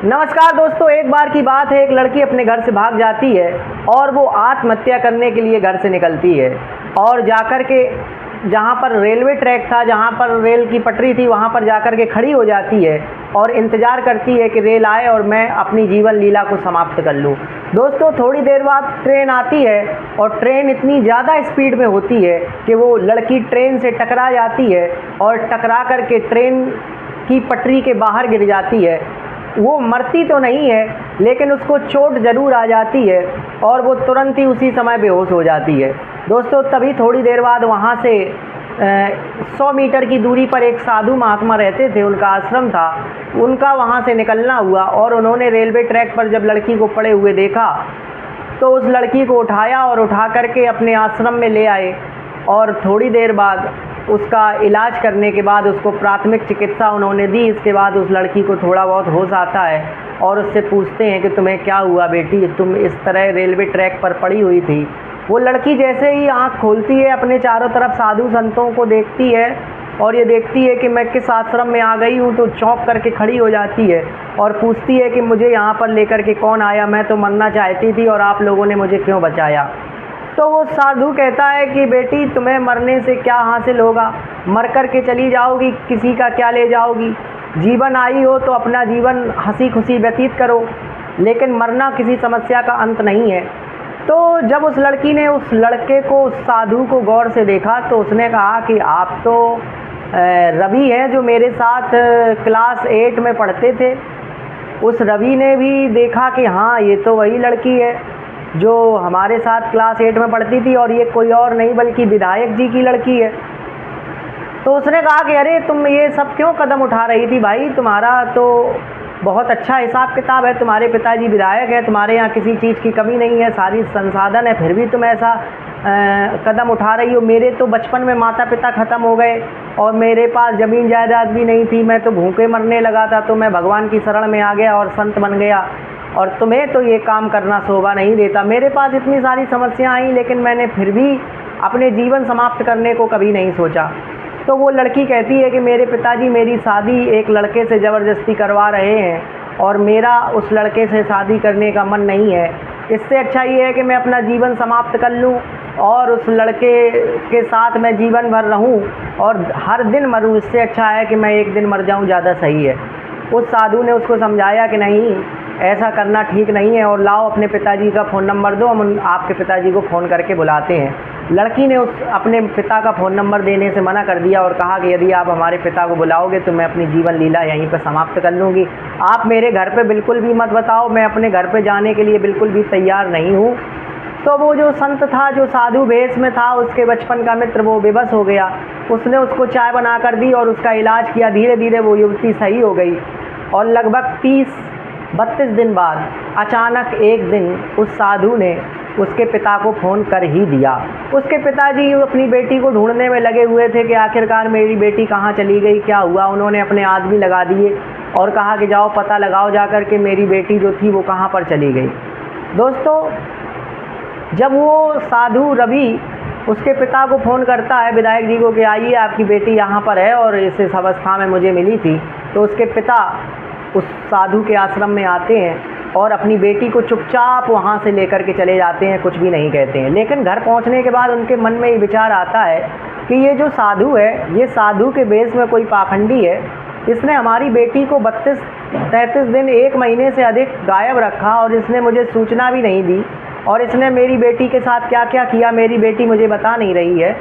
नमस्कार दोस्तों, एक बार की बात है। एक लड़की अपने घर से भाग जाती है और वो आत्महत्या करने के लिए घर से निकलती है और जाकर के जहाँ पर रेलवे ट्रैक था, जहाँ पर रेल की पटरी थी, वहाँ पर जाकर के खड़ी हो जाती है और इंतज़ार करती है कि रेल आए और मैं अपनी जीवन लीला को समाप्त कर लूँ। दोस्तों, थोड़ी देर बाद ट्रेन आती है और ट्रेन इतनी ज़्यादा स्पीड में होती है कि वो लड़की ट्रेन से टकरा जाती है और टकरा कर के ट्रेन की पटरी के बाहर गिर जाती है। वो मरती तो नहीं है, लेकिन उसको चोट ज़रूर आ जाती है और वो तुरंत ही उसी समय बेहोश हो जाती है। दोस्तों, तभी थोड़ी देर बाद वहाँ से 100 मीटर की दूरी पर एक साधु महात्मा रहते थे, उनका आश्रम था। उनका वहाँ से निकलना हुआ और उन्होंने रेलवे ट्रैक पर जब लड़की को पड़े हुए देखा तो उस लड़की को उठाया और उठा करके अपने आश्रम में ले आए और थोड़ी देर बाद उसका इलाज करने के बाद उसको प्राथमिक चिकित्सा उन्होंने दी। इसके बाद उस लड़की को थोड़ा बहुत होश आता है और उससे पूछते हैं कि तुम्हें क्या हुआ बेटी, तुम इस तरह रेलवे ट्रैक पर पड़ी हुई थी। वो लड़की जैसे ही आँख खोलती है, अपने चारों तरफ साधु संतों को देखती है और ये देखती है कि मैं किस आश्रम में आ गई हूँ, तो चौंक करके खड़ी हो जाती है और पूछती है कि मुझे यहाँ पर लेकर के कौन आया, मैं तो मरना चाहती थी और आप लोगों ने मुझे क्यों बचाया। तो वो साधु कहता है कि बेटी, तुम्हें मरने से क्या हासिल होगा, मर कर के चली जाओगी, किसी का क्या ले जाओगी। जीवन आई हो तो अपना जीवन हंसी खुशी व्यतीत करो, लेकिन मरना किसी समस्या का अंत नहीं है। तो जब उस लड़की ने उस लड़के को, उस साधु को गौर से देखा तो उसने कहा कि आप तो रवि हैं जो मेरे साथ क्लास 8 में पढ़ते थे। उस रवि ने भी देखा कि हाँ, ये तो वही लड़की है जो हमारे साथ क्लास 8 में पढ़ती थी और ये कोई और नहीं बल्कि विधायक जी की लड़की है। तो उसने कहा कि अरे तुम ये सब क्यों कदम उठा रही थी भाई, तुम्हारा तो बहुत अच्छा हिसाब किताब है, तुम्हारे पिताजी विधायक हैं, तुम्हारे यहाँ किसी चीज़ की कमी नहीं है, सारी संसाधन है, फिर भी तुम ऐसा कदम उठा रही हो। मेरे तो बचपन में माता पिता ख़त्म हो गए और मेरे पास ज़मीन जायदाद भी नहीं थी, मैं तो भूखे मरने लगा था, तो मैं भगवान की शरण में आ गया और संत बन गया, और तुम्हें तो ये काम करना शोभा नहीं देता। मेरे पास इतनी सारी समस्याएं आई, लेकिन मैंने फिर भी अपने जीवन समाप्त करने को कभी नहीं सोचा। तो वो लड़की कहती है कि मेरे पिताजी मेरी शादी एक लड़के से ज़बरदस्ती करवा रहे हैं और मेरा उस लड़के से शादी करने का मन नहीं है। इससे अच्छा ये है कि मैं अपना जीवन समाप्त कर लूँ और उस लड़के के साथ मैं जीवन भर रहूँ और हर दिन मरूँ। इससे अच्छा है कि मैं एक दिन मर जाऊँ, ज़्यादा सही है। उस साधु ने उसको समझाया कि नहीं, ऐसा करना ठीक नहीं है और लाओ अपने पिताजी का फ़ोन नंबर दो, हम आपके पिताजी को फ़ोन करके बुलाते हैं। लड़की ने उस अपने पिता का फ़ोन नंबर देने से मना कर दिया और कहा कि यदि आप हमारे पिता को बुलाओगे तो मैं अपनी जीवन लीला यहीं पर समाप्त कर लूँगी। आप मेरे घर पे बिल्कुल भी मत बताओ, मैं अपने घर पे जाने के लिए बिल्कुल भी तैयार नहीं हूँ। तो वो जो संत था, जो साधु भेष में था, उसके बचपन का मित्र, वो बेबस हो गया। उसने उसको चाय बना कर दी और उसका इलाज किया। धीरे धीरे वो युवती सही हो गई और लगभग 30-32 दिन बाद अचानक एक दिन उस साधु ने उसके पिता को फ़ोन कर ही दिया। उसके पिताजी अपनी बेटी को ढूंढने में लगे हुए थे कि आखिरकार मेरी बेटी कहाँ चली गई, क्या हुआ। उन्होंने अपने आदमी लगा दिए और कहा कि जाओ पता लगाओ जाकर के मेरी बेटी जो थी वो कहाँ पर चली गई। दोस्तों, जब वो साधु रवि उसके पिता को फ़ोन करता है, विधायक जी को, कि आइए आपकी बेटी यहाँ पर है और इस अवस्था में मुझे मिली थी, तो उसके पिता उस साधु के आश्रम में आते हैं और अपनी बेटी को चुपचाप वहाँ से लेकर के चले जाते हैं, कुछ भी नहीं कहते हैं। लेकिन घर पहुँचने के बाद उनके मन में ये विचार आता है कि ये जो साधु है, ये साधु के भेष में कोई पाखंडी है। इसने हमारी बेटी को 32-33 दिन, 1 महीने से अधिक गायब रखा और इसने मुझे सूचना भी नहीं दी और इसने मेरी बेटी के साथ क्या क्या किया मेरी बेटी मुझे बता नहीं रही है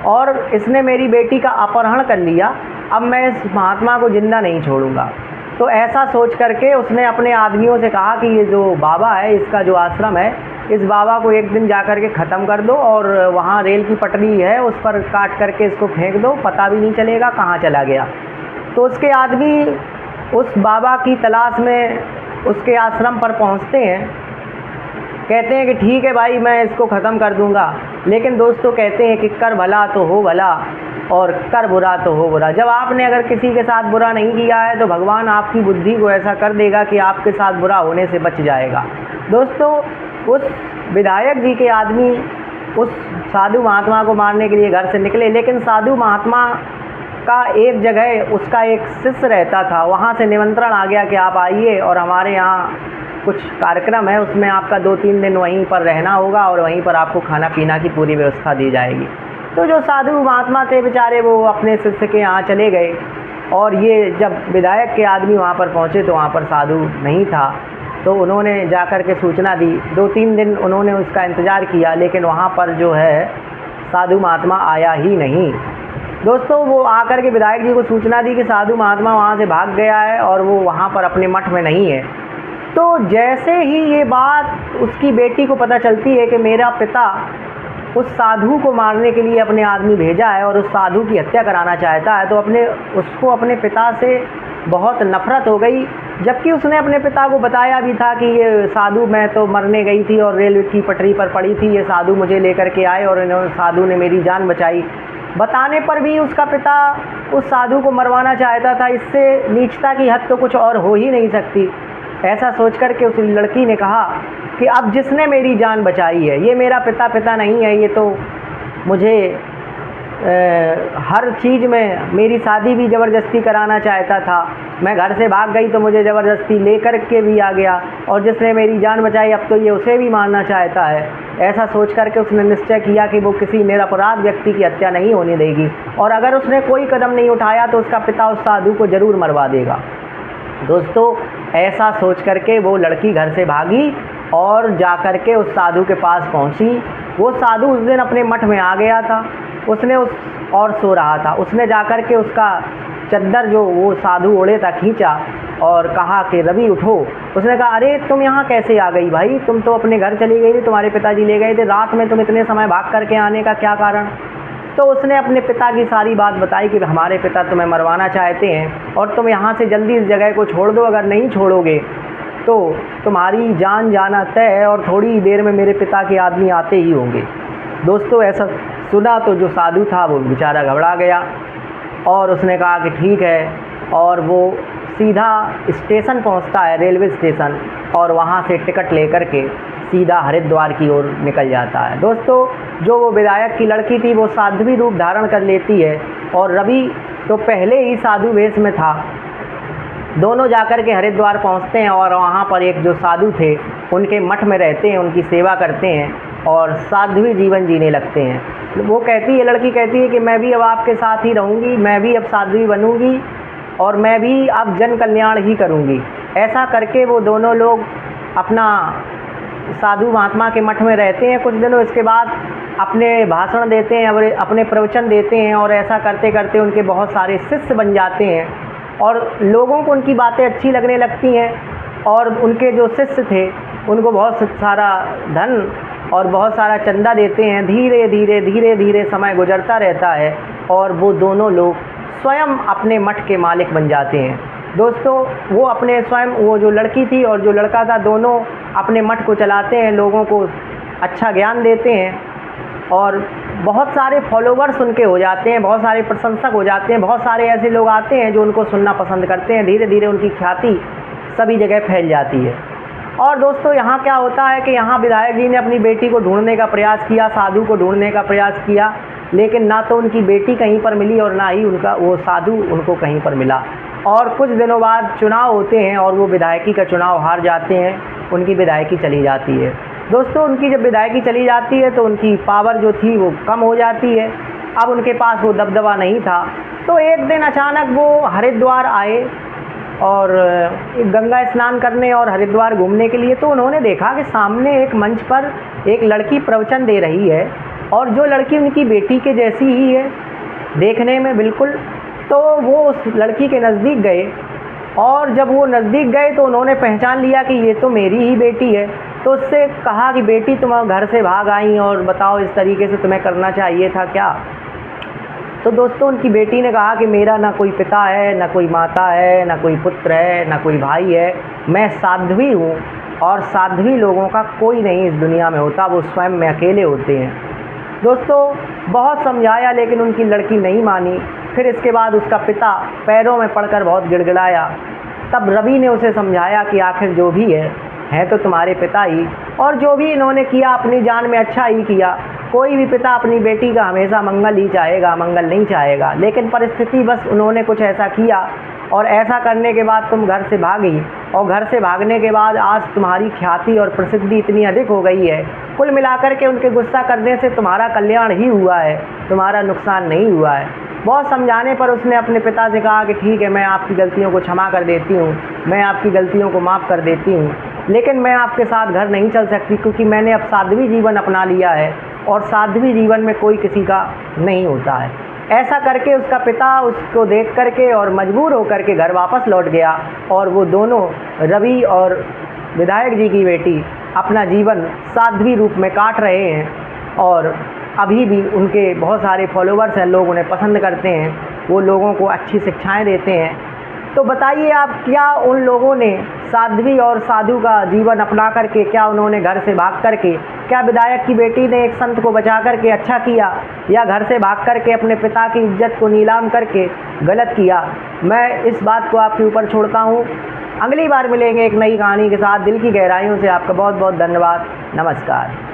और इसने मेरी बेटी का अपहरण कर लिया। अब मैं इस महात्मा को ज़िंदा नहीं छोड़ूंगा। तो ऐसा सोच करके उसने अपने आदमियों से कहा कि ये जो बाबा है, इसका जो आश्रम है, इस बाबा को एक दिन जा कर के ख़त्म कर दो और वहाँ रेल की पटरी है उस पर काट करके इसको फेंक दो, पता भी नहीं चलेगा कहाँ चला गया। तो उसके आदमी उस बाबा की तलाश में उसके आश्रम पर पहुँचते हैं। कहते हैं कि ठीक है भाई, मैं इसको ख़त्म कर दूंगा। लेकिन दोस्तों, कहते हैं कि कर भला तो हो भला और कर बुरा तो हो बुरा। जब आपने अगर किसी के साथ बुरा नहीं किया है तो भगवान आपकी बुद्धि को ऐसा कर देगा कि आपके साथ बुरा होने से बच जाएगा। दोस्तों, उस विधायक जी के आदमी उस साधु महात्मा को मारने के लिए घर से निकले, लेकिन साधु महात्मा का एक जगह उसका एक शिष्य रहता था, वहाँ से निमंत्रण आ गया कि आप आइए और हमारे यहाँ कुछ कार्यक्रम है, उसमें आपका 2-3 दिन वहीं पर रहना होगा और वहीं पर आपको खाना पीना की पूरी व्यवस्था दी जाएगी। तो जो साधु महात्मा थे बेचारे, वो अपने शिष्य के यहाँ चले गए और ये जब विधायक के आदमी वहाँ पर पहुँचे तो वहाँ पर साधु नहीं था। तो उन्होंने जाकर के सूचना दी, 2-3 दिन उन्होंने उसका इंतज़ार किया, लेकिन वहाँ पर जो है साधु महात्मा आया ही नहीं। दोस्तों, वो आकर के विधायक जी को सूचना दी कि साधु महात्मा वहाँ से भाग गया है और वो वहाँ पर अपने मठ में नहीं है। तो जैसे ही ये बात उसकी बेटी को पता चलती है कि मेरा पिता उस साधु को मारने के लिए अपने आदमी भेजा है और उस साधु की हत्या कराना चाहता है, तो उसको अपने पिता से बहुत नफ़रत हो गई। जबकि उसने अपने पिता को बताया भी था कि ये साधु, मैं तो मरने गई थी और रेलवे की पटरी पर पड़ी थी, ये साधु मुझे लेकर के आए और साधु ने मेरी जान बचाई। बताने पर भी उसका पिता उस साधु को मरवाना चाहता था। इससे नीचता की हद तो कुछ और हो ही नहीं सकती। ऐसा सोच कर के उस लड़की ने कहा कि अब जिसने मेरी जान बचाई है, ये मेरा पिता नहीं है, ये तो मुझे हर चीज़ में मेरी शादी भी ज़बरदस्ती कराना चाहता था। मैं घर से भाग गई तो मुझे ज़बरदस्ती लेकर के भी आ गया, और जिसने मेरी जान बचाई अब तो ये उसे भी मारना चाहता है। ऐसा सोच करके उसने निश्चय किया कि वो किसी निरपराध व्यक्ति की हत्या नहीं होने देगी, और अगर उसने कोई कदम नहीं उठाया तो उसका पिता उस साधु को ज़रूर मरवा देगा। दोस्तों, ऐसा सोच करके वो लड़की घर से भागी और जाकर के उस साधु के पास पहुंची। वो साधु उस दिन अपने मठ में आ गया था, उसने और सो रहा था। उसने जाकर के उसका चद्दर जो वो साधु ओढ़े था खींचा और कहा कि रवि उठो। उसने कहा, अरे तुम यहाँ कैसे आ गई भाई, तुम तो अपने घर चली गई थी, तुम्हारे पिताजी ले गए थे, रात में तुम इतने समय भाग करके आने का क्या कारण। तो उसने अपने पिता की सारी बात बताई कि हमारे पिता तुम्हें मरवाना चाहते हैं और तुम यहाँ से जल्दी इस जगह को छोड़ दो, अगर नहीं छोड़ोगे तो तुम्हारी जान जाना तय है और थोड़ी देर में मेरे पिता के आदमी आते ही होंगे। दोस्तों, ऐसा सुना तो जो साधु था वो बेचारा घबरा गया और उसने कहा कि ठीक है, और वो सीधा स्टेशन पहुंचता है, रेलवे स्टेशन, और वहां से टिकट लेकर के सीधा हरिद्वार की ओर निकल जाता है। दोस्तों, जो वो विधायक की लड़की थी वो साध्वी रूप धारण कर लेती है और रवि तो पहले ही साधु वेश में था। दोनों जाकर के हरिद्वार पहुंचते हैं और वहाँ पर एक जो साधु थे उनके मठ में रहते हैं, उनकी सेवा करते हैं और साध्वी जीवन जीने लगते हैं। वो कहती है, लड़की कहती है कि मैं भी अब आपके साथ ही रहूँगी, मैं भी अब साध्वी बनूँगी और मैं भी अब जन कल्याण ही करूँगी। ऐसा करके वो दोनों लोग अपना साधु महात्मा के मठ में रहते हैं कुछ दिनों। इसके बाद अपने भाषण देते हैं, अपने प्रवचन देते हैं और ऐसा करते करते उनके बहुत सारे शिष्य बन जाते हैं और लोगों को उनकी बातें अच्छी लगने लगती हैं और उनके जो शिष्य थे उनको बहुत सारा धन और बहुत सारा चंदा देते हैं। धीरे धीरे समय गुजरता रहता है और वो दोनों लोग स्वयं अपने मठ के मालिक बन जाते हैं। दोस्तों, वो अपने स्वयं, वो जो लड़की थी और जो लड़का था, दोनों अपने मठ को चलाते हैं, लोगों को अच्छा ज्ञान देते हैं और बहुत सारे फॉलोवर्स उनके हो जाते हैं, बहुत सारे प्रशंसक हो जाते हैं, बहुत सारे ऐसे लोग आते हैं जो उनको सुनना पसंद करते हैं। धीरे धीरे उनकी ख्याति सभी जगह फैल जाती है। और दोस्तों, यहाँ क्या होता है कि यहाँ विधायक जी ने अपनी बेटी को ढूंढने का प्रयास किया, साधु को ढूंढने का प्रयास किया, लेकिन ना तो उनकी बेटी कहीं पर मिली और ना ही उनका वो साधु उनको कहीं पर मिला। और कुछ दिनों बाद चुनाव होते हैं और वो विधायकी का चुनाव हार जाते हैं, उनकी विधायकी चली जाती है। दोस्तों, उनकी जब विधायकी चली जाती है तो उनकी पावर जो थी वो कम हो जाती है, अब उनके पास वो दबदबा नहीं था। तो एक दिन अचानक वो हरिद्वार आए और गंगा स्नान करने और हरिद्वार घूमने के लिए। तो उन्होंने देखा कि सामने एक मंच पर एक लड़की प्रवचन दे रही है और जो लड़की उनकी बेटी के जैसी ही है देखने में बिल्कुल। तो वो उस लड़की के नज़दीक गए और जब वो नज़दीक गए तो उन्होंने पहचान लिया कि ये तो मेरी ही बेटी है। तो उससे कहा कि बेटी, तुम घर से भाग आई और बताओ इस तरीके से तुम्हें करना चाहिए था क्या। तो दोस्तों, उनकी बेटी ने कहा कि मेरा ना कोई पिता है, ना कोई माता है, ना कोई पुत्र है, ना कोई भाई है, मैं साध्वी हूँ और साध्वी लोगों का कोई नहीं इस दुनिया में होता, वो स्वयं में अकेले होते हैं। दोस्तों, बहुत समझाया लेकिन उनकी लड़की नहीं मानी। फिर इसके बाद उसका पिता पैरों में पड़कर बहुत गिड़गिड़ाया। तब रवि ने उसे समझाया कि आखिर जो भी है तो तुम्हारे पिता ही, और जो भी इन्होंने किया अपनी जान में अच्छा ही किया, कोई भी पिता अपनी बेटी का हमेशा मंगल ही चाहेगा, मंगल नहीं चाहेगा, लेकिन परिस्थिति बस उन्होंने कुछ ऐसा किया और ऐसा करने के बाद तुम घर से भागी, और घर से भागने के बाद आज तुम्हारी ख्याति और प्रसिद्धि इतनी अधिक हो गई है। कुल मिलाकर के उनके गुस्सा करने से तुम्हारा कल्याण ही हुआ है, तुम्हारा नुकसान नहीं हुआ है। बहुत समझाने पर उसने अपने पिता से कहा कि ठीक है, मैं आपकी गलतियों को क्षमा कर देती हूँ, मैं आपकी गलतियों को माफ़ कर देती हूँ, लेकिन मैं आपके साथ घर नहीं चल सकती, क्योंकि मैंने अब साध्वी जीवन अपना लिया है और साध्वी जीवन में कोई किसी का नहीं होता है। ऐसा करके उसका पिता उसको देख करके और मजबूर होकर के घर वापस लौट गया, और वो दोनों, रवि और विधायक जी की बेटी, अपना जीवन साध्वी रूप में काट रहे हैं। और अभी भी उनके बहुत सारे फॉलोवर्स हैं, लोग उन्हें पसंद करते हैं, वो लोगों को अच्छी शिक्षाएं देते हैं। तो बताइए आप, क्या उन लोगों ने साध्वी और साधु का जीवन अपना करके, क्या उन्होंने घर से भाग करके, क्या विधायक की बेटी ने एक संत को बचा करके अच्छा किया, या घर से भाग करके अपने पिता की इज्जत को नीलाम करके गलत किया? मैं इस बात को आपके ऊपर छोड़ता हूँ। अगली बार मिलेंगे एक नई कहानी के साथ। दिल की गहराइयों से आपका बहुत बहुत धन्यवाद। नमस्कार।